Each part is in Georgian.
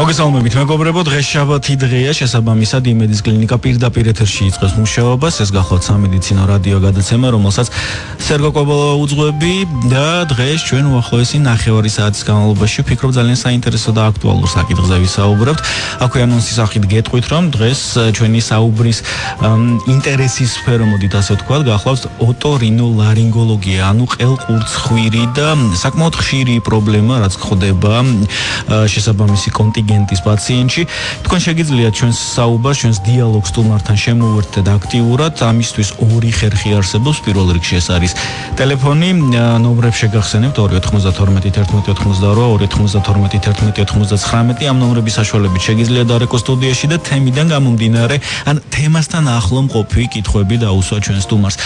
მოგესალმებით მეგობრებო, დღეს შაბათი დღეა, შესაბამისად იმედის კლინიკა პირდაპირ ეთერში იწყებს მუშაობას. ეს გახლავთ სამედიცინო რადიო გადაცემა, რომელსაც სერგო კობოლა უძღვები და დღეს ჩვენ უახლოესი 9 საათის განმავლობაში ვფიქრობ ძალიან საინტერესო და აქტუალურ საკითხზე ვისაუბრებთ. აქვე ანონსის სახით გეტყვით, რომ დღეს ჩვენი საუბრის ინტერესის სფერო, მოდით ასე ვთქვათ, გახლავთ ოტორინოლარინგოლოგია, ანუ ყელყურცხვირი და საკმაოდ ხშირი პრობლემა, რაც ხდება შესაბამისი კონტინგენტის პაციენტში. თქვენ შეგიძლიათ ჩვენს საუბარს, ჩვენს დიალოგს სტუმართან შემოუერთდეთ აქტიურად. ამისთვის ორი ხერხი არსებობს. პირველ რიგში ეს არის ტელეფონი, ნომრებს შეგახსენებთ 291 11 92 11 ამ ნომრების საშუალებით შეგიძლიათ დარეკო სტუდიაში და თემიდან გამომდინარე, ან თემასთან ახლო მყოფი კითხვები დაუსვა ჩვენ სტუმარს.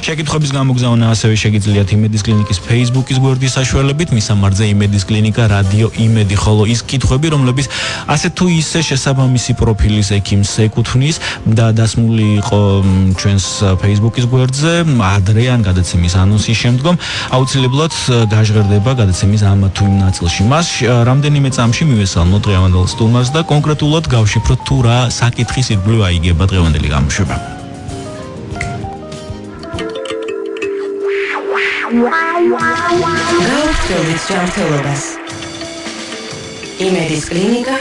შეკითხვების გამოგზავნა ასევე შეგიძლიათ იმედის კლინიკის Facebook-ის გვერდის საშუალებით, მისამართზე იმედის კლინიკა რადიო იმედი, ხოლო ის კითხვები, რომლებიც ასე თუ ისე შესაბამისი პროფილის ექიმს ეკუთვნის და დასმული იყო ჩვენს Facebook-ის გვერდზე, ადრე ან გადაცემის ანონსის შემდგომ, აუცილებლად გაჟღერდება გადაცემის ამ თუ იმ ნაწილში. მას რამდენიმე წამში მივესალმოთ დღევანდელ სტუმარს და კონკრეტულად გავშიფროთ თუ რა საკითხის ირგვლივ აიგება დღევანდელი გამოშვება. გავრცელების ჯანმრთელობას. იმედის კლინიკა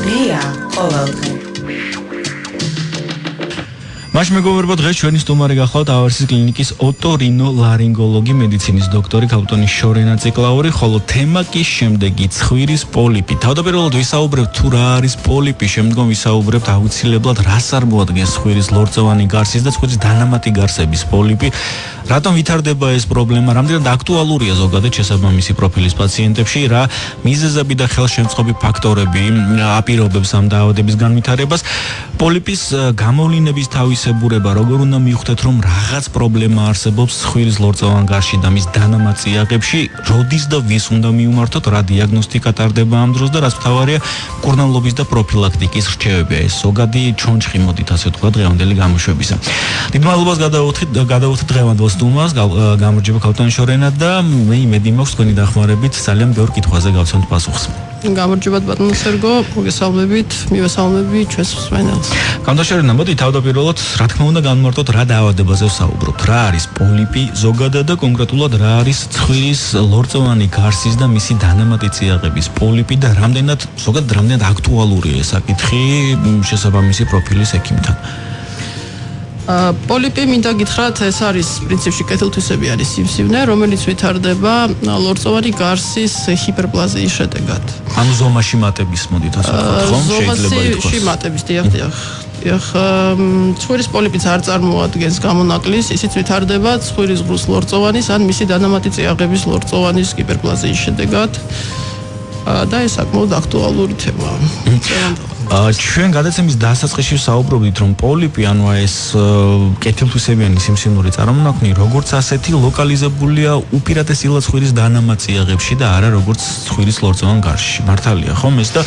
ღია ყოველდღე. მაშინ მეგობრებო, დღეს ჩვენი სტუმარი გახლავთ ავერსის კლინიკის ოტორინოლარინგოლოგი, მედიცინის დოქტორი ქალბატონი შორენა ციკლაური, ხოლო თემა კი შემდეგი ცხვირის პოლიპი. თავდაპირველად ვისაუბრებთ თუ რა არის პოლიპი, შემდგომ ვისაუბრებთ აუცილებლად რას წარმოადგენს ცხვირის ლორწოვანი გარსის და ცხვირის დანამატი გარსების პოლიპი. რატომ ვითარდება ეს პრობლემა, რამდენად აქტუალურია ზოგადად შესაბამისი პროფილის პაციენტებში, რა მიზეზები და ხელშემწყობი ფაქტორები აპირობებს ამ დაავადების განვითარებას, პოლიპის გამოვლინების თავისებურება, როგორ უნდა მივხვდეთ, რომ რაღაც პრობლემა არსებობს ცხვირის ლორწოვან გარსში და მის დანამატ წიაღებში, როდის და ვის უნდა მიუმართოთ, რა დიაგნოსტიკა ტარდება ამ დროს და რაც მთავარია, მკურნალობის და პროფილაქტიკის რჩევებია. ეს ზოგადი ჩონჩხი, მოდით ასე ვთქვათ, დღევანდელი გამოშვებისა. დიდ მადლობას გადავუხდით დღევანდელ სტუმარს, გამარჯობა ქალბატონი შორენა და მე იმედი მაქვს თქვენი დახმარებით ძალიან ბევრ კითხვაზე გავცემთ პასუხს. გამარჯობა ბატონო სერგო, მოგესალმებით, მივესალმები ჩვენს მსმენელს. ქალბატონი შორენა, მოდი თავდაპირველად, რა თქმა უნდა, განმარტოთ რა დაავადებაზე ვსაუბრობთ. რა არის პოლიპი ზოგადად და კონკრეტულად რა არის ცხვირის ლორწოვანი გარსის და მისი დანამატი წიაღების პოლიპი და რამდენად აქტუალურია ეს საკითხი შესაბამისი პროფილის ექიმთან. პოლიპი მინდა გითხრათ, ეს არის პრინციპში კეთილთვისები არის სიმსივნე, რომელიც ვითარდება ლორწოვანი გარსის ჰიპერპლაზიის შედეგად. ანუ ზომაში მატების, მოდით ასე ვთქვათ, ხომ შეიძლება ითქვას. ზომაში მატების, დიახ. ცხვირის პოლიპიც არ წარმოადგენს გამონაკლის, ისიც ვითარდება ცხვირის ღრუს ლორწოვანის ან მისი დანამატი წიაღების ლორწოვანის ჰიპერპლაზიის შედეგად. და ეს საკმაოდ აქტუალური თემაა. ჩვენ გადაცემის დასაწყისში ვსაუბრობდით, რომ პოლიპი, ანუ ეს კეთილთვისებიანი სიმსივნური წარმონაქმნი, როგორც ასეთი ლოკალიზებულია უპირატესილად ცხვირის დანამატ წიაღებში და არა როგორც ცხვირის ლორწოვან გარსში. მართალია ხომ ეს და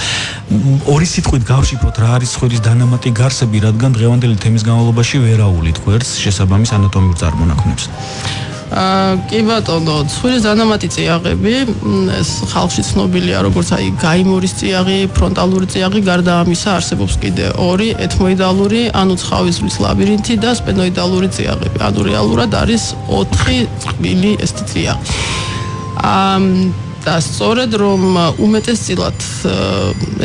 ორი სიტყვით გავშიფროთ რა არის ცხვირის დანამატი გარსები, რადგან დღევანდელი თემის განმავლობაში ვერაულით გვერდს შესაბამის ანატომიურ წარმონაქმნებს. კი ბატონო, ცხვირის დანამატი წიაღები, ეს ხალხში ცნობილია როგორც გაიმორის წიაღი, ფრონტალური წიაღი, გარდა ამისა არსებობს კიდე ორი, ეთმოიდალური, ანუ ცხავისმის ლაბირინთი და სპენოიდალური წიაღები. ანუ რეალურად არის 4 წყვილი ეს წიაღი. და სწორედ რომ უმეტესწილად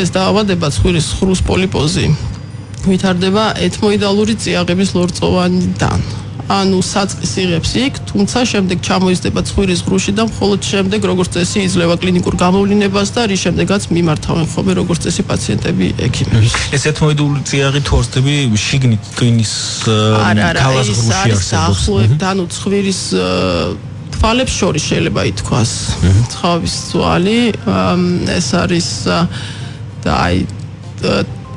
ეს დაავადება ცხვირის ღრუს პოლიპოზი ვითარდება ეთმოიდალური წიაღების ლორწოვანიდან. ანუ საწყის იღებს იქ, თუმცა შემდეგ ჩამოიზრდება ცხვირის ღრუში და მხოლოდ შემდეგ როგორც წესი იძლევა კლინიკურ გამოვლინებას და რის შემდეგაც მიმართავენ ხოლმე როგორც წესი პაციენტები ექიმებს. ეს ეთმოიდალური წიაღი თუ არსები შიგნით ტვინის ქალას ღრუში არსებობს. ანუ ცხვირის თვალებს შორის შეიძლება ითქვას. ცხავის ძვალი, ეს არის და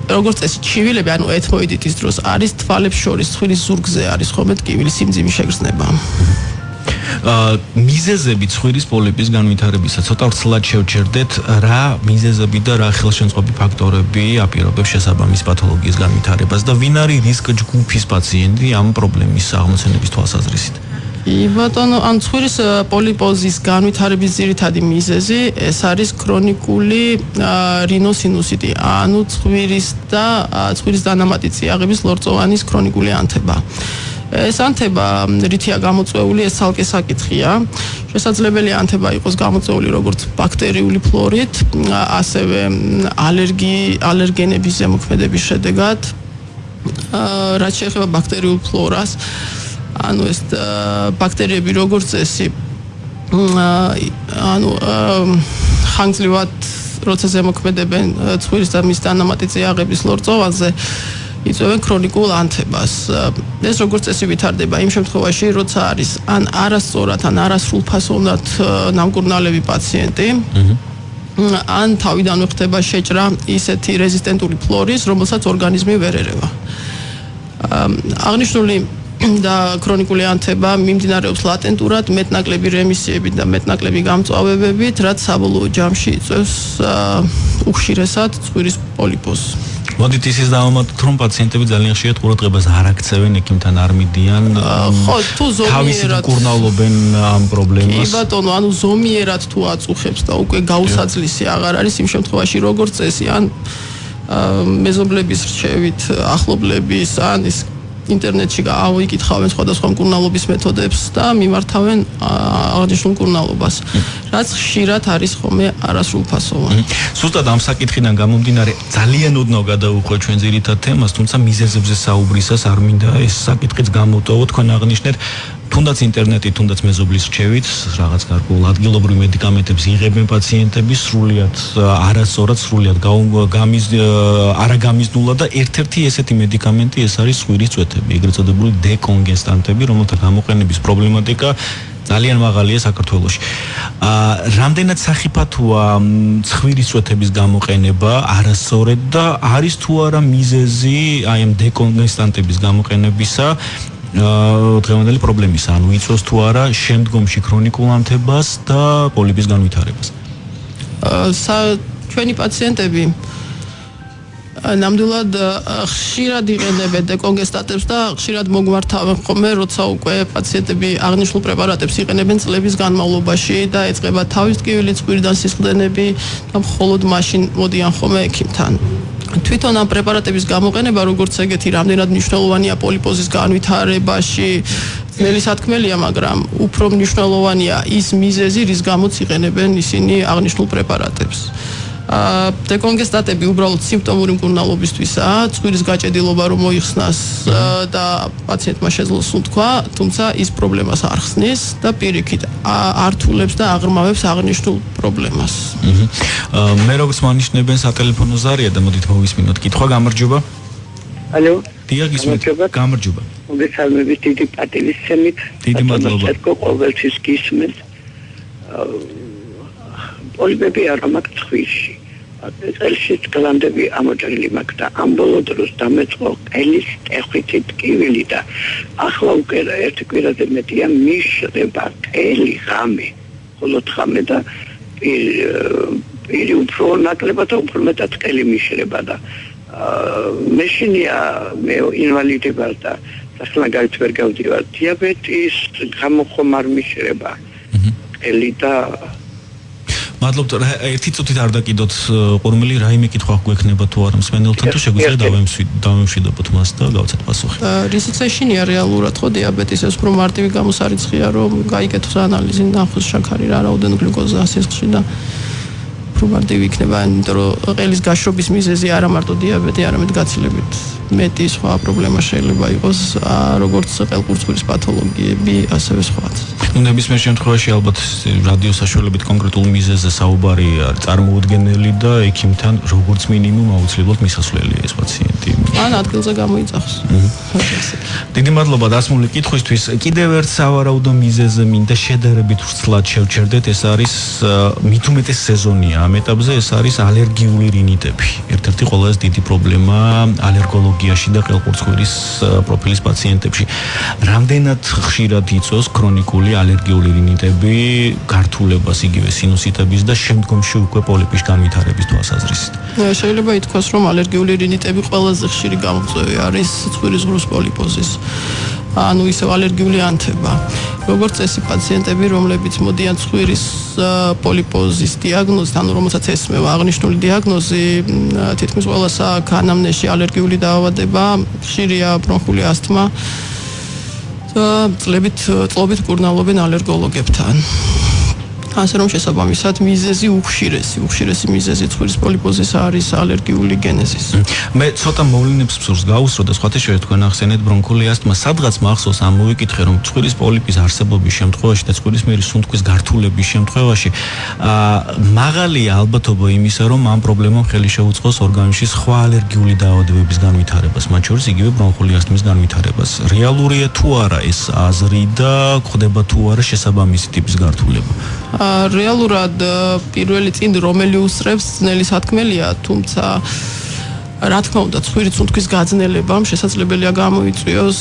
როგორც წესი ჩივილები, ანუ ეთმოიდიტის დროს არის თვალებს შორის ცხვირის ზურგზე არის ხოლმე ტკივილის სიმძიმის შეგრძნება. მიზეზები ცხვირის პოლიპის განვითარებისა, ცოტა ვრცლად შევჩერდეთ, რა მიზეზები და რა ხელშემწყობი ფაქტორები აპირობებს შესაბამის პათოლოგიის განვითარებას და ვინ არის რისკ ჯგუფის პაციენტი ამ პრობლემის აღმოცენების თვალსაზრისით? ბატონო, ან ცხვირის პოლიპოზის განვითარების ძირითადი მიზეზი ეს არის ქრონიკული რინოსინუსიტი, ანუ ცხვირის დანამატი წიაღების ლორწოვანის ქრონიკული ანთება. ეს ანთება რითია გამოწვეული, ეს ცალკე საკითხია. შესაძლებელია ანთება იყოს გამოწვეული როგორც ბაქტერიული ფლორით, ასევე ალერგენების ზემოქმედების შედეგად. რაც შეეხება ბაქტერიულ ფლორას, ანუ ეს ბაქტერიები როგორც წესი ხანგრძლივად როცა ზემოქმედებენ ცხვირის და მის დანამატი წიაღების ლორწოვანზე იწვევენ ქრონიკულ ანთებას. ეს როგორც წესი ვითარდება იმ შემთხვევაში, როცა არის ან არასწორად, ან არასრულფასოვნად ნამკურნალები პაციენტი. ან თავიდანვე ხდება შეჭრა ისეთი რეზისტენტური ფლორის, რომელსაც ორგანიზმი ვერ ერევა. აღნიშნული და ქრონიკული ანთება მიმდინარეობს ლატენტურად, მეტნაკლები რემისიებით და მეტნაკლები გამწვავებებით, რაც საბოლოო ჯამში იწვევს უხშირესად ცხვირის პოლიპოზს. მოდით ისიც დავამატოთ, რომ პაციენტები ძალიან ხშირად ყურადღებას არ აქცევენ ექიმთან არ მიდიან. ხო, თუ ზომიერად კურნალობენ ამ პრობლემას. კი ბატონო, ანუ ზომიერად თუ აწუხებს და უკვე გაუსაძლისი აღარ არის იმ შემთხვევაში, როგორც წესი, ან მეზობლების რჩევით, ახლობლების, ან ის ინტერნეტში აიკითხავენ სხვადასხვა მკურნალობის მეთოდებს და მიმართავენ აღნიშნულ მკურნალობას, რაც ხშირად არის ხოლმე არასრულფასოვანი. Ზუსტად ამ საკითხიდან გამომდინარე, ძალიან ოდნავ გადავუხვევ ჩვენ ძირითად თემას, თუმცა მიზეზებზე საუბრისას არ მინდა ეს საკითხიც გამოვტოვოთ, თქვენ აღნიშნეთ, თუნდაც ინტერნეტით, თუნდაც მეზობლის რჩევით, რაღაც გარკვეულ ადგილობრივ მედიკამენტებს იღებენ პაციენტები სრულიად არასწორად, სრულიად არაგამიზნულად და ერთ-ერთი ესეთი მედიკამენტი ეს არის ცხვირის წვეთები, ეგრეთ წოდებული დეკონგესტანტები, რომელთა გამოყენების პრობლემატიკა ძალიან მაღალია საქართველოში. რამდენად სახიფათოა ცხვირის წვეთების გამოყენება არასწორად და არის თუ არა მიზეზი აი ამ დეკონგესტანტების გამოყენებისა დღევანდელი პრობლემის, ანუ იწვევს თუ არა შემდგომში ქრონიკულ ანთებას და პოლიპის განვითარებას. ჩვენი პაციენტები ნამდვილად ხშირად იყენებენ დეკონგესტანტებს და ხშირად მოგვართავენ ხოლმე, როცა უკვე პაციენტები აღნიშნულ პრეპარატებს იყენებენ წლების განმავლობაში და ეწყება თავის ტკივილი, ცხვირიდან სისხლდენები და მხოლოდ მაშინ მოდიან ხოლმე ექიმთან. თვითონ ამ პრეპარატების გამოყენება როგორც ეგეთი რამდენად მნიშვნელოვანია პოლიპოზის განვითარებაში, ძნელი სათქმელია, მაგრამ უფრო მნიშვნელოვანია ის მიზეზი, რის გამოც იყენებენ ისინი აღნიშნულ პრეპარატებს. დეკონგესტანტები უბრალოდ სიმპტომური მკურნალობისთვისაა, ცხვირის გაჭედილობა რომ მოიხსნას და პაციენტმა შეძლოს უთქვა, თუმცა ის პრობლემას არ ხსნის და პირიქით ართულებს და აღრმავებს აღნიშნულ პრობლემას. მე როგორც მანიშნებენ სატელეფონო ზარია და მოდით მოვისმინოთ კითხვა, გამარჯობა. ალო. დიახ, გისმენთ. გამარჯობა. მოგესალმებით დიდი პატივისცემით. დიდი მადლობა. ყოველთვის გისმენთ. პოლიპები არა მაქვს ცხვირში. წელში გლანდები ამოჭრილი მაქვს და ამ ბოლო დროს დამეწყო ყელის ტეხვითი ტკივილი და ახლა უკვე ერთი კვირაზე მეტია მიშრება ყელი ღამე, მხოლოდ ღამე და პირი უფრო ნაკლებად და უფრო მეტად ყელი მიშრება და მეშინია მე ინვალიდი ვარ და სასწავლებლად ვერ გავდივარ. დიაბეტის გამო ხომ არ მიშრება ყელი და მადლობთ, ერთი წუთით არ დაკიდოთ ყურმელი, რაიმე კითხვა გვექნება თუ არა მსმენელთან თუ შეგვიძლია დავემშვიდობოთ მას და გავცეთ პასუხი. რისიც ეშინია რეალურად ხო დიაბეტის ეს უფრო მარტივი გამოსარიცხია, რომ გაიგეთოს ანალიზი, ნახოს შაქარი რა რაოდენ გლუკოზაა სისხლში და უფრო მარტივი იქნება, იმიტომ რომ ყელის გაშრობის მიზეზი არა მარტო დიაბეტი, არამედ გაცილებით მეტი სხვა პრობლემა შეიძლება იყოს, როგორც ყელყურცხვირის პათოლოგიები, ასევე სხვაც. ნებისმიერ შემთხვევაში ალბათ რადიო საშუალებით კონკრეტულ მიზეზზე საუბარი არის წარმოუდგენელი და ექიმთან როგორც მინიმუმ აუცილებლად მისასვლელია ეს პაციენტი. ან ადგილზე გამოიძახოს. დიდი მადლობა დასმული კითხვისთვის. კიდევ ერთ სავარაუდო მიზეზზე მინდა შედარებით ვრცლად შევჩერდეთ, ეს არის მით უმეტეს სეზონია ამ ეტაპზე, ეს არის ალერგიული რინიტები. ერთ-ერთი ყველაზე დიდი პრობლემა ალერგოლოგიაში და ყელყურცხვირის პროფილის პაციენტებში. რამდენად ხშირად იწვევს ქრონიკული ალერგიული რინიტები გართულებას იგივე სინუსიტების და შემდგომში უკვე პოლიპის განვითარების თვალსაზრისით. შეიძლება ითქვას, რომ ალერგიული რინიტები ყველაზე ხშირი გამოწვევი არის ცხვირის ღრუს პოლიპოზის. ანუ ისევ ალერგიული ანთება. როგორც წესი პაციენტები, რომლებიც მოდიან ცხვირის პოლიპოზის დიაგნოზით, ანუ რომელსაც ესმევა აღნიშნული დიაგნოზი, თითქმის ყველას აქვს ანამნეზში ალერგიული დაავადება, ხშირია ბრონხული ასთმა. წლობით კურნალობენ ალერგოლოგებთან. ასე რომ შესაბამისად მიზეზი უხშირესი მიზეზი ცხვირის პოლიპოზის არის ალერგიული გენეზის. მე ცოტა მოვლენებს მსურს გავუსრო და სხვათა შორის თქვენ ახსენეთ ბრონქული ასთმა, სადღაც მახსოვს ამ მოვიკითხე, რომ ცხვირის პოლიპის არსებობის შემთხვევაში და ცხვირის მიერი სუნთქვის გართულების შემთხვევაში მაღალია ალბათობა იმისა, რომ ამ პრობლემამ ხელი შეუწყოს ორგანიზმში სხვა ალერგიული დაავადებების განვითარებას, მათ შორის იგივე ბრონქული ასთმის განვითარებას. რეალურია თუ არა ეს აზრი და ხდება თუ არა შესაბამისი ტიპის გართულება? რეალურად პირველი წინდი რომელი უსწრებს ძნელი სათქმელია, თუმცა რა თქმა უნდა ცხვირის სუნთქვის გაძნელებამ შესაძლებელია გამოიწვიოს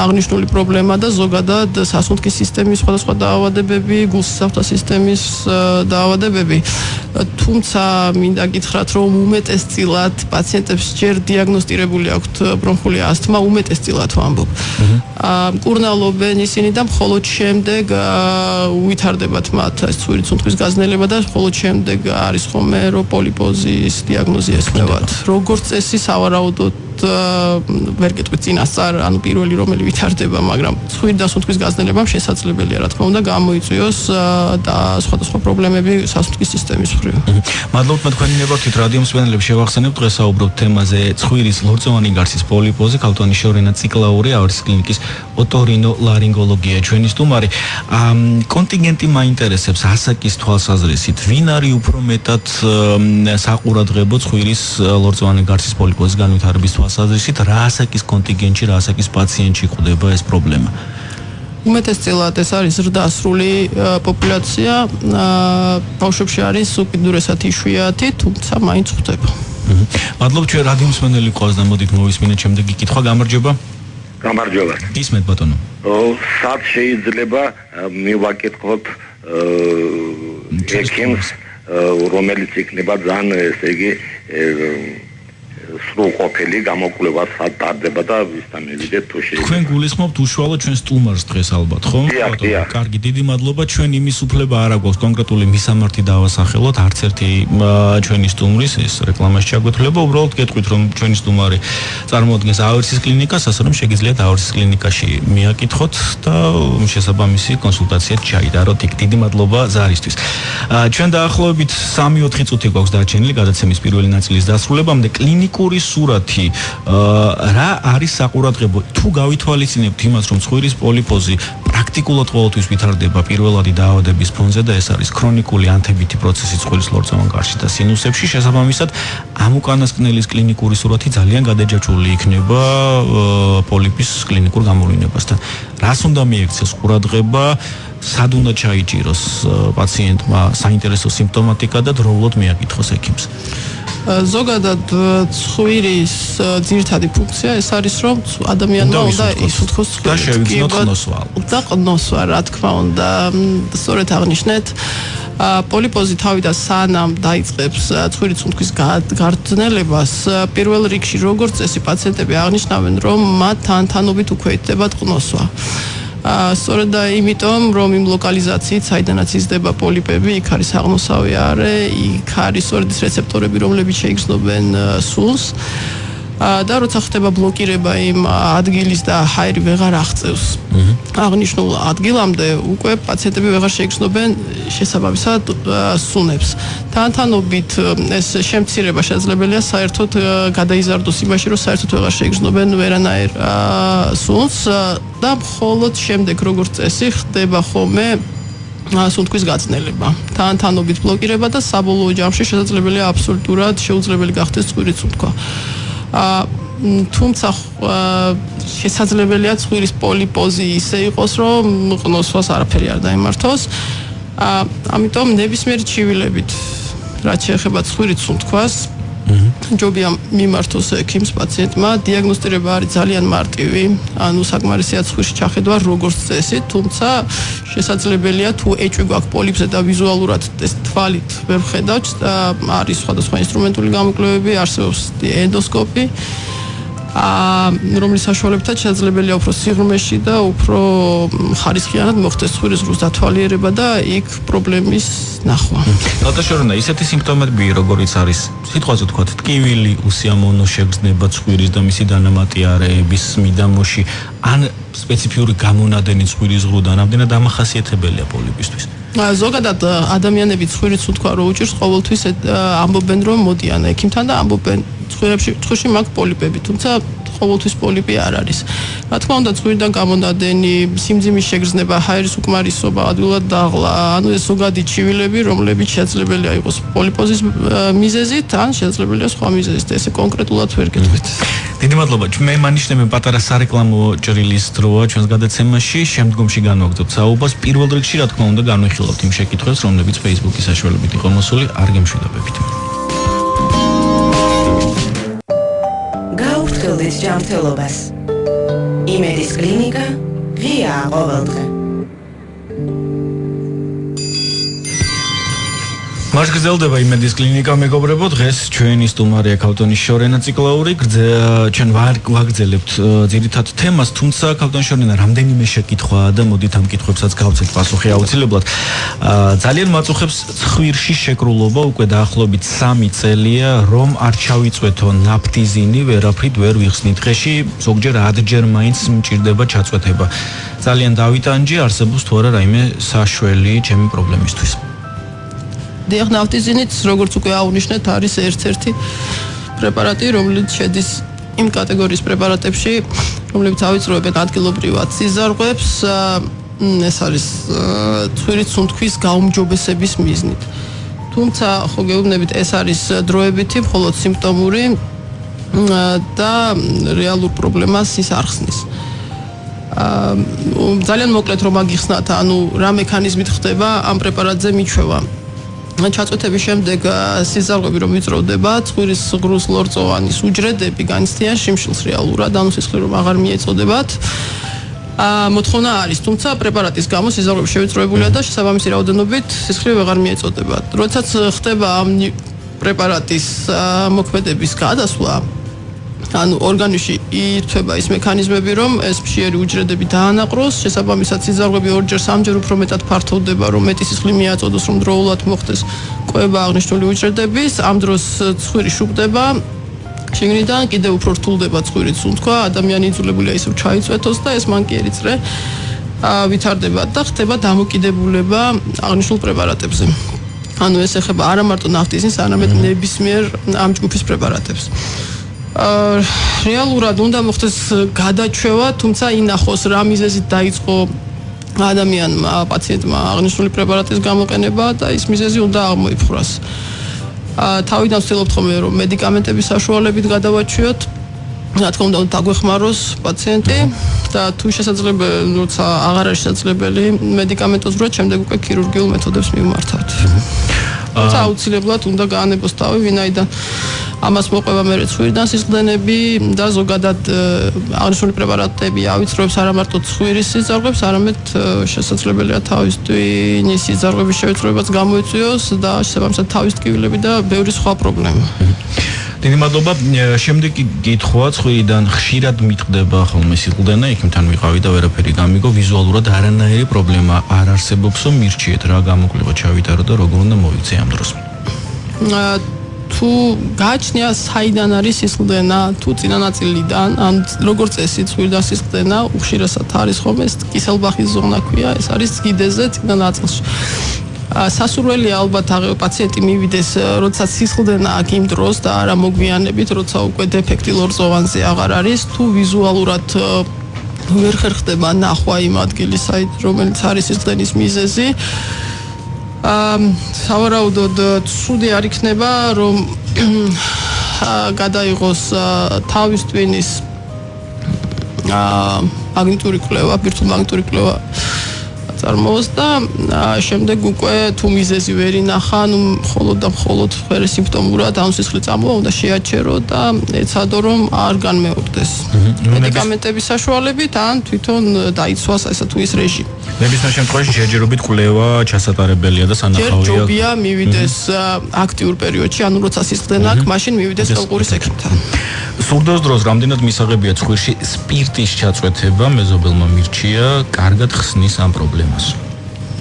აღნიშნული პრობლემა და ზოგადად სასუნთქის სისტემის სხვადასხვა დაავადებები, გულსისხლძარღვთა სისტემის დაავადებები. თუმცა მინდა გითხრათ, რომ უმეტესწილად პაციენტებს ჯერ დიაგნოსტირებული აქვთ ბრონხული ასთმა, უმეტესწილად ვამბობ. კურნალობენ ისინი და მხოლოდ შემდეგ უვითარდებათ მათ ეს ცხვირის სუნთქვის გაძნელება და მხოლოდ შემდეგ არის ხოლმე რომ პოლიპოზის დიაგნოზი ესმევათ. როგორც წესი სავარაუდოდ ვერ გეტყვით წინასწარ, ანუ პირველი რომელი ვითარდება, მაგრამ ცხვირი და სუნთქვის გაძნელებამ შესაძლებელია რა თქმა უნდა გამოიწვიოს და სხვადასხვა პრობლემები სასუნთქის სისტემის მხრივ. მადლობთ თქვენი ნებართვით რადიო მსმენელებს შევახსენებთ დღეს საუბრობთ თემაზე ცხვირის ლორწოვანი გარსის პოლიპოზი, ქალბატონი შორენა ციკლაური, ავრის კლინიკის ოტორინოლარინგოლოგია ჩვენი სტუმარი. კონტინგენტი მაინტერესებს ასაკის თვალსაზრისით, ვინ არის უფრო მეტად საყურადღებო ცხვირის ლორწოვანი გარსის პოლიპოზის განვითარების თვალსაზრისით, რა ასაკის კონტინგენტში, რა ასაკის პაციენტში გვხვდება ეს პრობლემა? უმეტესწილად ეს არის ზრდასრული პოპულაცია, ბავშვებში არის უკიდურესად იშვიათი, თუმცა მაინც გვხვდება. მადლობთ, ჩვენ რადიო მსმენელი ყავს და მოდით მოვისმინეთ შემდეგი კითხვა. გამარჯობა. გამარჯობა. ისმეთ ბატონო. სად შეიძლება მივაკითხოთ ექიმს, რომელიც იქნება ძალიან ესე იგი სრულყოფილი გამოკვლევა სად ტარდება და ვისთან მივიდეთ თუ შეიძლება. თქვენ გულისხმობთ უშუალოდ ჩვენ სტუმარს დღეს ალბათ, ხო? კარგი, დიდი მადლობა. ჩვენ იმის უფლება არ აქვს კონკრეტული მისამართი დავასახელოთ, არც ერთი ჩვენი სტუმრის ეს რეკლამაში ჩაგვეთვლება, უბრალოდ გეტყვით, რომ ჩვენი სტუმარი წარმოადგენს ავერსის კლინიკას, ასე რომ შეგიძლიათ ავერსის კლინიკაში მიაკითხოთ და შესაბამისი კონსულტაცია ჩაიდაროთ. დიდი მადლობა ზარისთვის. ჩვენ დაახლოებით 3-4 წუთი გვაქვს დარჩენილი გადაცემის პირველი ნაწილის დასრულებამდე. კლინიკური სურათი რა არის საყურადღებო? თუ გავითვალისწინებთ იმას, რომ ცხვირის პოლიპოზი პრაქტიკულად ყოველთვის ვითარდება პირველადი დაავადების ფონზე და ეს არის ქრონიკული ანთებითი პროცესი ცხვირის ლორწოვან გარსში და სინუსებში, შესაბამისად ამ უკანასკნელის კლინიკური სურათი ძალიან გადაჯაჭვული იქნება პოლიპის კლინიკურ გამოვლინებასთან. რას უნდა მიექცეს ყურადღება? სად უნდა ჩაიჭიროს პაციენტმა საინტერესო სიმპტომატიკა და დროულად მიაკითხოს ექიმს? ზოგადად ცხვირის ძირითადი ფუნქცია ეს არის, რომ ადამიანმა უნდა ისუნთქოს და შევიგრძნოთ ყნოსვა. და ყნოსვა, რა თქმა უნდა, სწორედ აღნიშნეთ. პოლიპოზი თავიდან სანამ დაიწყებს ცხვირის სუნთქვის გაძნელებას, პირველ რიგში როგორც წესი პაციენტები აღნიშნავენ, რომ მათ თანთანობით უკვე იწდება ყნოსვა. სწორედ და იმიტომ, რომ იმ ლოკალიზაციით, საიდანაც იზრდება პოლიპები, იქ არის აღმოსავი არე, იქ არის სწორედ ის რეცეპტორები, რომლებიც შეიგრძნობენ სულს. და როცა ხდება ბლოკირება იმ ადგილის და ჰაერი ვეღარ აღწევს აღნიშნულ ადგილამდე, უკვე პაციენტები ვეღარ შეიგრძნობენ შესაბამისად სუნებს. თანთანობით ეს შემცირება შესაძლებელია საერთოდ გადაიზარდოს იმაში, რომ საერთოდ ვეღარ შეიგრძნობენ ვერანაირ სუნს და მხოლოდ შემდეგ როგორც წესი ხდება ხოლმე სუნთქვის გაძნელება. თანთანობით ბლოკირება და საბოლოო ჯამში შესაძლებელია აბსოლუტურად შეუძლებელი გახდეს ცხვირის სუნთქვა. თუმცა შესაძლებელია ცხვირის პოლიპოზი ისე იყოს, რომ ყნოსვას არაფერი არ დაემართოს. ამიტომ ნებისმიერი ჩივილებით, რაც შეეხება ცხვირის სუნთქვას, ჯობია მიმართოს ექიმს პაციენტმა. დიაგნოსტირება არის ძალიან მარტივი, ანუ საკმარისია ცხვირში ჩახედვა როგორც წესი, თუმცა შესაძლებელია თუ ეჭვი გვაქვს პოლიპზე და ვიზუალურად ეს თვალით ვერ ვხედავთ და არის სხვადასხვა ინსტრუმენტული გამოკვლევები, არსებობს ენდოსკოპი. რომლის საშუალებითაც შესაძლებელია უფრო სიღრმეში და უფრო ხარისხიანად მოხდეს ცხვირის ღრუს დათვალიერება და იქ პრობლემის ნახვა. ნატაშორონა, ისეთი სიმპტომები, როგორიც არის, სიტყვაზე ვთქვათ, ტკივილი, უსიამოვნო შეგრძნება ცხვირის და მისი დანამატიარეების მიდამოში, ან სპეციფიური გამონადენი ცხვირის ღრუდან ამდენად დამახასიათებელია პოლიპისთვის. ზოგადად ადამიანები ცხვირიც უთქვა რომ უჭირს ყოველთვის ამბობენ რომ მოდიან ექიმთან და ამბობენ ცხვირში მაქვს პოლიპები, თუმცა ყოველთვის პოლიპი არ არის. Რა თქმა უნდა, ცხვირიდან გამონადენი სიმძიმის შეგრძნება, ჰაერის უკმარისობა, ადვილად დაღლა, ანუ ეს ზოგადი ჩივილები, რომლებიც შესაძლებელია იყოს პოლიპოზის მიზეზით, ან შესაძლებელია სხვა მიზეზით. ესე კონკრეტულად ვერ გეტყვით. დიდი მადლობა. მე მანიშნებე პატარა სარეკლამო ჭრილის დროა ჩვენს გადაცემაში, შემდგომში განვაგრძობთ საუბარს. პირველ რიგში, რა თქმა უნდა, განვიხილავთ იმ შეკითხვებს, რომლებიც Facebook-ის საშუალებით იყო მოსული, არ გემშვიდობებით. გაურთქილდით ჯანმრთელობას. იმედის კლინიკა ღია ყოველდღე. მას გრძელდება იმედის კლინიკა მეგობრებო, დღეს ჩვენი სტუმარია ქალბატონი შორენა ციკლაური, ჩვენ ვაგრძელებთ ძირითად თემას, თუმცა ქალბატონი შორენა რამდენიმე შეკითხვაა და მოდით ამ კითხვებსაც გავცეთ პასუხი აუცილებლად. ძალიან მაწუხებს ცხვირში შეკრულობა, უკვე დაახლოებით 3 წელია, რომ არ ჩავიწვეთო ნაფთიზინი, ვერაფრით ვერ ვიხსნით. დღეში ზოგჯერ 10ჯერ მაინც მჭირდება ჩაწვეთება. ძალიან დავიტანჯი, არსებობს თუ არა რაიმე საშველი ჩემი პრობლემისთვის. დიახ, ნაფთიზინიც, როგორც უკვე აუნიშნეთ, არის ერთ-ერთი პრეპარატი, რომელიც შედის იმ კატეგორიის პრეპარატებში, რომლებიც ავიწროებენ ადგილობრივად სიზარღვებს, ეს არის ცხვირის სუნთქვის გაუმჯობესების მიზნით. თუმცა, ხო გეუბნებით, ეს არის დროებითი, მხოლოდ სიმპტომური და რეალურ პრობლემას ის არ ხსნის. ძალიან მოკლედ რომ აგიხსნათ, ანუ რა მექანიზმით ხდება ამ პრეპარატზე მიჩვევა. ჩაწვეთების შემდეგ სიზარღვები რომ ვიწროვდება, ცხვირის ღრუს ლორწოვანის უჯრედები განიცდიან შიმშილს რეალურად, ანუ სისხლი რომ აღარ მიეწოდებათ. მოთხოვნა არის, თუმცა პრეპარატის გამო სიზარღვები შევიწროებულია და შესაბამისი რაოდენობით სისხლი ვეღარ მიეწოდებათ. როდესაც ხდება ამ პრეპარატის მოქმედების გადასვლა, ანუ ორგანიზმში ირთვება ის მექანიზმები, რომ ეს მშიერი უჯრედები დაანაყროს, შესაბამისად სიზარღვები 2-3-ჯერ უფრო მეტად ფართოვდება, რომ მეტი სისხლი მიაწოდოს, რომ დროულად მოხდეს კვება აღნიშნული უჯრედების, ამ დროს ცხვირი შუქდება, შიგნიდან კიდევ უფრო რთულდება ცხვირის სუნთქვა, ადამიანი იძულებულია ისევ ჩაიწვეთოს და ეს მანკიერი წრე ვითარდება და ხდება დამოკიდებულება აღნიშნულ პრეპარატებზე. ანუ ეს ეხება არა მარტო ნაფთიზინს, არამედ ნებისმიერ ამ ჯგუფის პრეპარატებს. რეალურად უნდა მოხდეს გადაჩვევა, თუმცა ინახოს რა მიზეზით დაიწყო ადამიანმა, პაციენტმა აღნიშნული პრეპარატის გამოყენება და ის მიზეზი უნდა აღმოიფხვრას. თავიდან ვცდილობთ ხოლმე რომ მედიკამენტების საშუალებით გადავაჩვიოთ, რა თქმა უნდა დაგვეხმაროს პაციენტი და თუ შესაძლებელი, როცა აღარ არის შესაძლებელი მედიკამენტოზურად, შემდეგ უკვე ქირურგიულ მეთოდებს მივმართავთ. თუმცა აუცილებლად უნდა გაანებოს თავი, ვინაიდან ამას მოყვება მე ცხვირიდან სისხლდენები და ზოგადად აღნიშნული პრეპარატები ავიწროებს არა მარტო ცხვირის სიზარღვებს, არამედ შესაძლებელია თავის ტვინის სიზარღვების შევიწროებაც გამოიწვიოს და შესაბამისად თავის ტკივილები და ბევრი სხვა პრობლემა. დიდი მადლობა. შემდეგი კითხვა, ცხვირიდან ხშირად მიტყდება ხოლმე სისხლდენა, იქიმთან ვიყავი და ვერაფერი გამიგო, ვიზუალურად არანაირი პრობლემა არ არსებობს, რომ მირჩიეთ რა გამოკლება ჩავიტარო და როგორ უნდა მოიქცე ამ დროს. თუ გააჩნია საიდან არის სისხლდენა, თუ წინა ნაწილიდან, ან როგორც წესი ცხვირიდან სისხლდენა, უხშირესად არის ხოლმე ეს კისელბახის ზონა ქვია, ეს არის კიდეზე წინა ნაწილში. სასურველია ალბათ პაციენტი მივიდეს, როდესაც სისხლდენა აქვს იმ დროს და არა მოგვიანებით, როცა უკვე დეფექტი ლორწოვანზე აღარ არის, თუ ვიზუალურად ვერ ხერხდება ნახვა იმ ადგილის, რომელიც არის სისხლდენის მიზეზი. სავარაუდოდ ცუდი არ იქნება, რომ გადაიღოს თავის ტვინის მაგნიტური კვლევა, ბირთვულმაგნიტური კვლევა წარმოოს და შემდეგ უკვე თუ მიზეზი ვერ ინახა, ანუ მხოლოდ და მხოლოდ ფერე სიმპტომურად ამ სისხლი წამოვა უნდა შეაჩერო და ეცადო რომ არ განმეორდეს მედიკამენტების საშუალებით ან თვითონ დაიცვას ესა თუ ის რეჟიმი. ნებისმიერ შემთხვევაში შეჯერობით კვლევა ჩასატარებელია და სანახავია. ჯერჯობია მივიდეს აქტიურ პერიოდში, ანუ როცა სისხლდენა აქვს, მაშინ მივიდეს ხელყურის ექიმთან. სურდოს დროს რამდენად მისაღებია ცხვირში სპირტის ჩაწვეთება, მეზობელმა მირჩია, კარგად ხსნის ამ პრობლემას.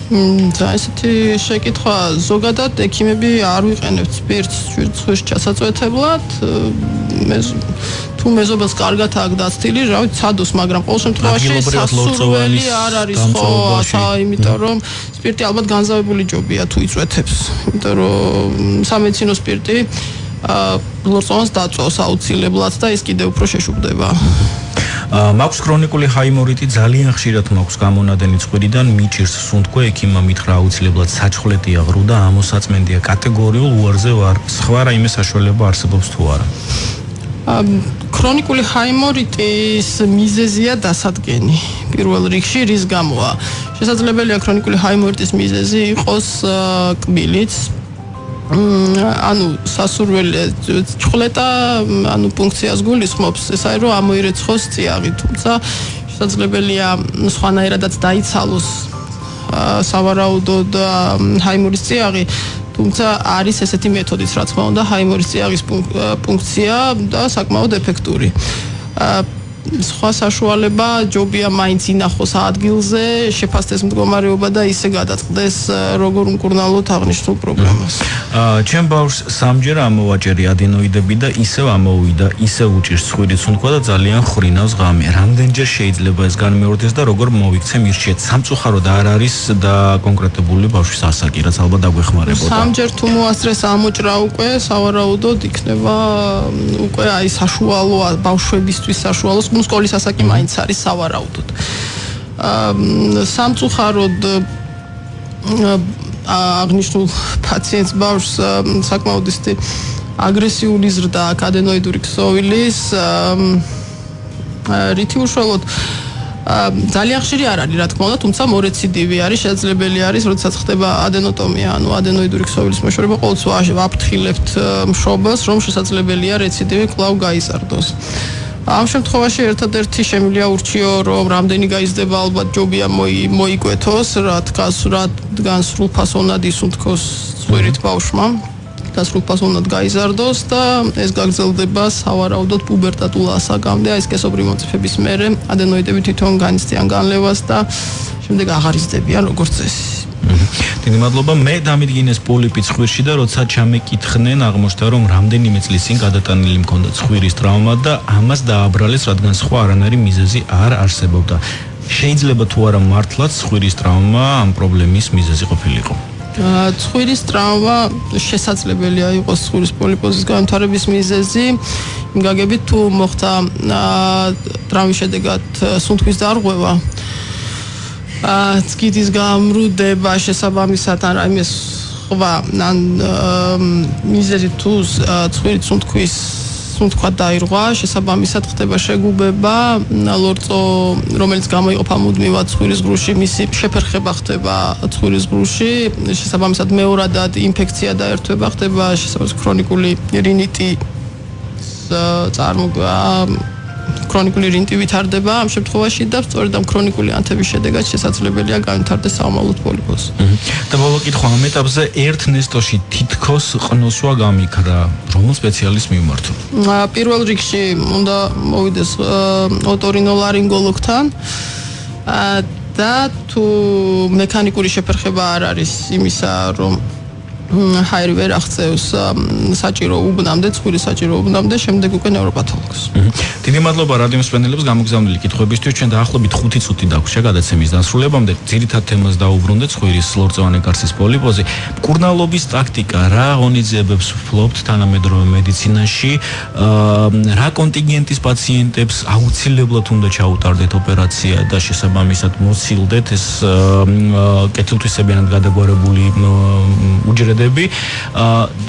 ესეთი შეკითხვა ზოგადად ექიმები არ ვიყენებთ სპირტს ცხვირში ჩასაწვეთებლად. თუ მეზობელს კარგად აქვს დაცდილი, რავი, ცადოს, მაგრამ ყოველ შემთხვევაში სასურველი არ არის ხო, იმიტომ რომ სპირტი ალბათ განზავებული ჯობია თუ იწვეთებს, იმიტომ რომ სამედიცინო სპირტი ლორწოვანს დაწვავს აუცილებლად და ის კიდევ უფრო შეშუპდება. მაქვს ქრონიკული ჰაიმორიტი, ძალიან ხშირად მაქვს გამონადენი ცხვირიდან, მიჭირს სუნთქვა, ექიმმა მითხრა აუცილებლად საჩხლეტია ღრუ და ამოსაწმენდია, კატეგორიულ უარზე ვარ, სხვა რაიმე საშუალება არსებობს თუ არა? ქრონიკული ჰაიმორიტის მიზეზია დასადგენი პირველ რიგში, რის გამოა. შესაძლებელია ქრონიკული ჰაიმორიტის მიზეზი იყოს კბილიც, ანუ სასურველი ჩხლეტა, ანუ ფუნქციას გულისხმობს, ესაა რომ ამოირეცხოს წიაღი, თუმცა შესაძლებელია სხვანაირადაც დაიცალოს სავარაუდოდ ჰაიმორის წიაღი, თუმცა არის ესეთი მეთოდიც, რა თქმა უნდა, ჰაიმორის წიაღის ფუნქცია და საკმაოდ ეფექტური. სხვა საშუალება ჯობია მაინც ინახოს ადგილზე, შეფასდეს მდგომარეობა და ისე გადაწყდეს როგორ უმკურნალოდ აღნიშნულ პრობლემას. ჩემ ბავშვს სამჯერ ამოვაჭერი ადენოიდები და ისევ ამოვიდა, ისევ უჭირს ცხვირის სუნთქვა და ძალიან ხრინავს ღამე. რამდენჯერ შეიძლება ეს განმეორდეს და როგორ მოვიქცე მირჩიეთ? სამწუხაროდ არ არის და კონკრეტებული ბავშვის ასაკი, რაც ალბათ დაგვეხმარებოდა. სამჯერ თუ მოასწრეს ამოჭრა უკვე, სავარაუდოდ იქნება უკვე აი საშუალო ბავშვებისთვის საშუალო სკოლის ასაკი მაინც არის სავარაუდოდ. სამწუხაროდ აღნიშნულ პაციენტს ბავშვს საკმაოდ ისეთი აგრესიული ზრდა აქვს ადენოიდური ქსოვილის, რითი უშუალოდ ძალიან ხშირი არ არის, რა თქმა უნდა, თუმცა მორეციდივი არის, შესაძლებელი არის, როდესაც ხდება ადენოტომია, ანუ ადენოიდური ქსოვილის მოშორება, ყოველთვის ვაფრთხილებთ მშობელს, რომ შესაძლებელია რეციდივი კვლავ გაიზარდოს. ამ შემთხვევაში ერთადერთი შემიძლია ურჩიო, რომ რამდენი გაიზრდება, ალბათ ჯობია მოიკვეთოს, რადგან სრულფასოვნად ისუნთქოს ცხვირით ბავშვმა და სრულფასოვნად გაიზარდოს და ეს გაგრძელდება სავარაუდოდ პუბერტატულ ასაკამდე, აი სქესობრივი მომწიფების მერე ადენოიდები თვითონ განიცდიან განლევას და შემდეგ აღარ იზრდებიან როგორც წესი. დიდი მადლობა. მე დამიდგინეს პოლიპი ცხვირში და როცა ჩამეკითხნენ, აღმოჩნდა, რომ რამდენიმე წლის წინ გადატანილი მქონდა ცხვირის ტრავმა და ამას დააბრალეს, რადგან სხვა არანაირი მიზეზი არ არსებობდა. შეიძლება თუ არა მართლაც ცხვირის ტრავმა ამ პრობლემის მიზეზი ყოფილიყო? ცხვირის ტრავმა შესაძლებელია იყოს ცხვირის პოლიპოზის განვითარების მიზეზი, იმ გაგებით თუ მოხდა ტრავმის შედეგად სუნთქვის დარღვევა, წკიდის გამრუდება შესაბამისად ან რაიმე სხვა მიზეზი თუ ცხვირის სუნთქვა დაირღვა, შესაბამისად ხდება შეგუბება, ლორწო, რომელიც გამოიყოფა მუდმივად ცხვირის გრუში, მისი შეფერხება ხდება ცხვირის გრუში, შესაბამისად მეორადად ინფექცია დაერთვება, ხდება შესაბამისად ქრონიკული რინიტი ქრონიკული რინიტი ვითარდება ამ შემთხვევაში და სწორედ ამ ქრონიკული ანთების შედეგად შესაძლებელია განვითარდეს საომავლოდ პოლიპოზი. და ბოლო კითხვა ამ ეტაპზე ერთ ნესტოში თითქოს ყნოსვა გამიქრა, რომელ სპეციალისტს მივმართო? პირველ რიგში უნდა მოვიდეს ოტორინოლარინგოლოგთან და თუ მექანიკური შეფერხება არ არის იმისა, რომ ჰაერი ვერ აღწევს საჭირო უბნამდე, ცხვირის საჭირო უბნამდე, შემდეგ უკვე ნევროპათოლოგს. დიდი მადლობა რადიო მსმენელებს გამოგზავნილი კითხვებისთვის. ჩვენ დაახლოებით 5 წუთი დაგვჭირდა გადაცემის დასრულებამდე. ძირითად თემას დაუბრუნდეთ ცხვირის ლორწოვანი კარსის პოლიპოზი. მკურნალობის ტაქტიკა, რა ღონისძიებებს ვფლობთ თანამედროვე მედიცინაში, რა კონტინგენტის პაციენტებს აუცილებლად უნდა ჩაუტარდეთ ოპერაცია და შესაბამისად მოცილდეთ ეს კეთილთვისებიანად გადაგვარებული უჯრედები.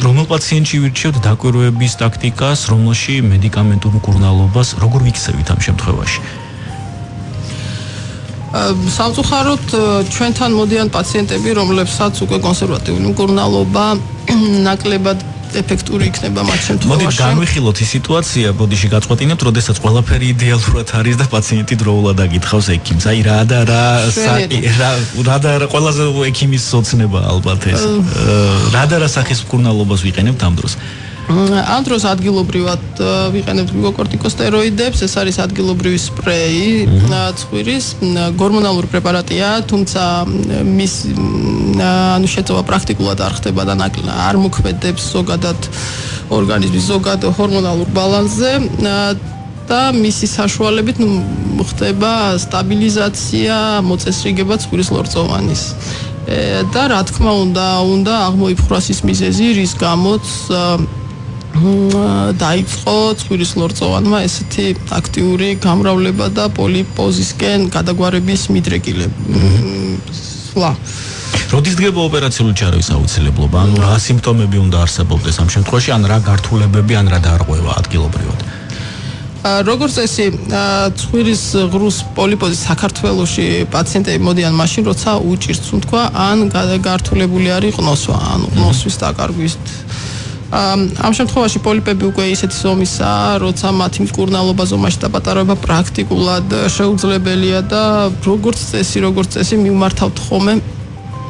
რომელ პაციენტში ვირჩევთ დაკვირვების ტაქტიკას, რომელში მედიკამენტურ მკურნალობას როგორ ვიქცევით ამ შემთხვევაში? სამწუხაროდ ჩვენთან მოდიან პაციენტები, რომლებსაც უკვე კონსერვატიული მკურნალობა ნაკლებად ეფექტური იქნება მათ შემთხვევაში. მოდით განვიხილოთ ის სიტუაცია, ბოდიში გაწყვეტინებთ, როდესაც ყველაფერი იდეალურად არის და პაციენტი დროულად აგითხავს ექიმს. აი რა და ყველაზე ექიმის ოცნება ალბათ ეს. რა და რა სახის მკურნალობას ვიყენებთ ამ დროს? ამ დროს ადგილობრივად ვიყენებთ გლუკოკორტიკოსტეროიდებს, ეს არის ადგილობრივი სპრეი, ცხვირის გორმონალური პრეპარატია, თუმცა მის შეწოვა პრაქტიკულად არ ხდება და არ მოქმედებს ზოგადად ორგანიზმის ზოგად ჰორმონალურ ბალანსზე და მისი საშუალებით ხდება სტაბილიზაცია, მოწესრიგება ცხვირის ლორწოვანის. და რა თქმა უნდა აღმოიფხვრას ის მიზეზი, რის გამოც დაიწყო ცხვირის ლორწოვანმა ესეთი აქტიური გამრავლება და პოლიპოზისკენ გადაგვარების მიდრეკილება. როდის დგება ოპერაციული ჩარევის აუცილებლობა? ანუ რა სიმპტომები უნდა არსებობდეს ამ შემთხვევაში, ან რა გართულებები, ან რა დარღვევა ადგილობრივად? როგორც წესი, ცხვირის ღრუს პოლიპოზი საქართველოში პაციენტები მოდიან მაშინ, როცა უჭირს თქმა, ან გართულებული არის ყნოსვა, ანუ ყნოსვის დაკარგვის. ამ შემთხვევაში პოლიპები უკვე ისეთი ზომისაა, როცა მათი მკურნალობა ზომაში დაპატარება პრაქტიკულად შეუძლებელია და როგორც წესი მივმართავთ ხოლმე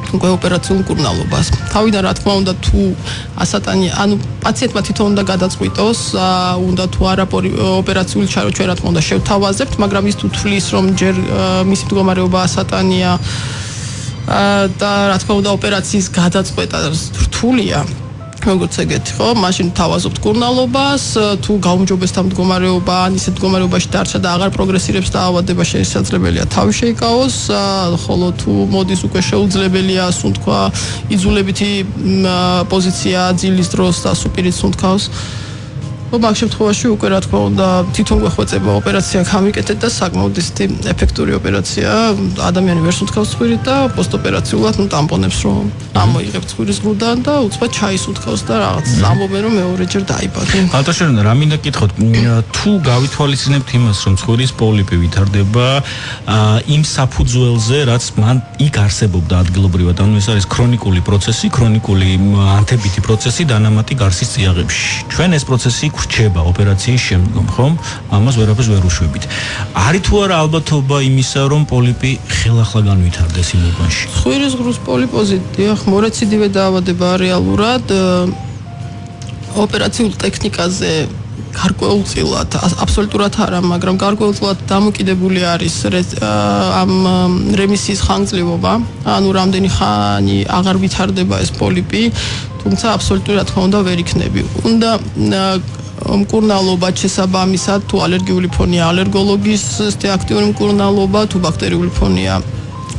უკვე ოპერაციულ მკურნალობას. თავიდან რა თქმა უნდა თუ ასატანი, ანუ პაციენტმა თვითონ უნდა გადაწყვიტოს, უნდა თუ არა ოპერაციული ჩარევა, ჩვენ რა თქმა უნდა შევთავაზებთ, მაგრამ ის თუ თვლის რომ ჯერ მისი მდგომარეობა ასატანია და რა თქმა უნდა ოპერაციის გადაწყვეტა რთულია. როგორც ეგეთი ხო, მაშინ თავაზობთ მკურნალობას, თუ გაუმჯობესდა მდგომარეობა, ან ისეთ მდგომარეობაში დარჩა და აღარ პროგრესირებს დაავადება, შესაძლებელია თავი შეიკავოს, ხოლო თუ მოდის უკვე შეუძლებელია, ასე თქვა, იძულებითი პოზიცია ძილის დროს და სუპირით სუნთქავს. მაგ შემთხვევაში უკვე რა თქმა უნდა თვითონ გვეხვეწება ოპერაცია გამიკეთეთ და საკმაოდ ისეთი ეფექტური ოპერაცია, ადამიანი ვერ სუნთქავს ცხვირით და პოსტოპერაციულად ტამპონებს რომ ამოიღებს ცხვირის ღრუდან და უცბად ჩაისუნთქავს და რაღაც ამბობენ რომ მეორეჯერ დაიბადე. ალტაშერო, რა მინდა გითხოთ, თუ გავითვალისწინებთ იმას რომ ცხვირის პოლიპი ვითარდება იმ საფუძველზე, რაც მან იქ არსებობდა ადგილობრივად, ანუ ეს არის ქრონიკული პროცესი, ქრონიკული ანთებითი პროცესი დანამატი გარსის წიაღებში. ჩვენ ეს პროცესი ვრჩება ოპერაციის შემდგომ, ხომ? ამას ვერაფერს ვერ უშვებით. არის თუ არა ალბათობა იმისა, რომ პოლიპი ხელახლა განვითარდეს იმ უბანში? ცხვირის ღრუს პოლიპოზი, დიახ, მორეციდივე დაავადება რეალურად ოპერაციულ ტექნიკაზე გარკვეულწილად, აბსოლუტურად არა, მაგრამ გარკვეულწილად დამოკიდებული არის ამ რემისიის ხანგრძლივობა, ანუ რამდენი ხანი აღარ ვითარდება ეს პოლიპი, თუმცა აბსოლუტურად თქმა უნდა ვერ იქნები. უნდა მკურნალობა შესაბამისად, თუ ალერგიული ფონია ალერგოლოგის აქტიური მკურნალობა, თუ ბაქტერიული ფონია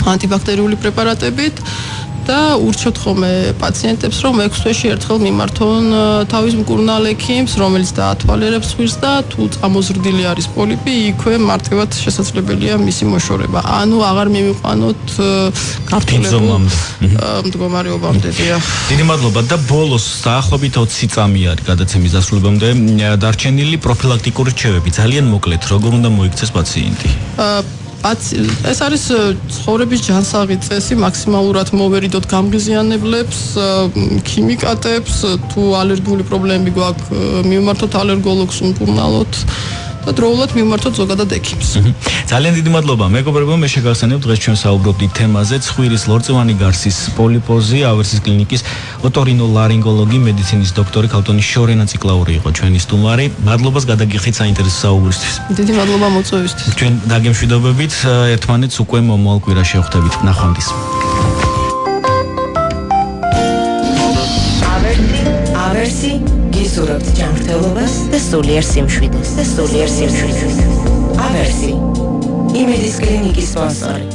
ანტიბაქტერიული პრეპარატებით და ურჩევთ ხოლმე პაციენტებს, რომ 6 თვეში ერთხელ მიმართონ თავის მკურნალ ექიმს, რომელიც დაათვალიერებს ცხვირს და თუ წამოზრდილი არის პოლიპი, იქვე მარტივად შესაძლებელია მისი მოშორება. ანუ აღარ მივიყვანოთ გართულებულ მდგომარეობამდე. დიდი მადლობა და ბოლოს დაახლოებით 20 წამი არის გადაცემის დასრულებამდე დარჩენილი პროფილაქტიკური რჩევები. ძალიან მოკლედ, როგორ უნდა მოიქცეს პაციენტი? ეს არის ცხოვრების ჯანსაღი წესი, მაქსიმალურად მოვერიდოთ გამღიზიანებლებს, ქიმიკატებს, თუ ალერგიული პრობლემები გვაქვს, მივმართოთ ალერგოლოგს, უმკურნალოთ და დროულად მივმართოთ ზოგადად ექიმს. ძალიან დიდი მადლობა. მეგობრებო, მე შეგახსენებთ დღეს ჩვენ საუბრობთ თემაზე ცხვირის ლორწოვანი გარსის პოლიპოზი, ავერსის კლინიკის ოტორინოლარინგოლოგი, მედიცინის დოქტორი ქალბატონი შორენა ციკლაური იყო ჩვენი სტუმარი. მადლობას გადაგიხდით საინტერესო საუბრისთვის. დიდი მადლობა მოწვევისთვის. ჩვენ დაგემშვიდობებით, ერთმანეთს უკვე მომავალ კვირაში შევხვდებით. ნახვამდის. ავერსი გისურვებთ ჯანმრთელობას და სულიერ სიმშვიდეს. ავერსი იმედის კლინიკის სპონსორი.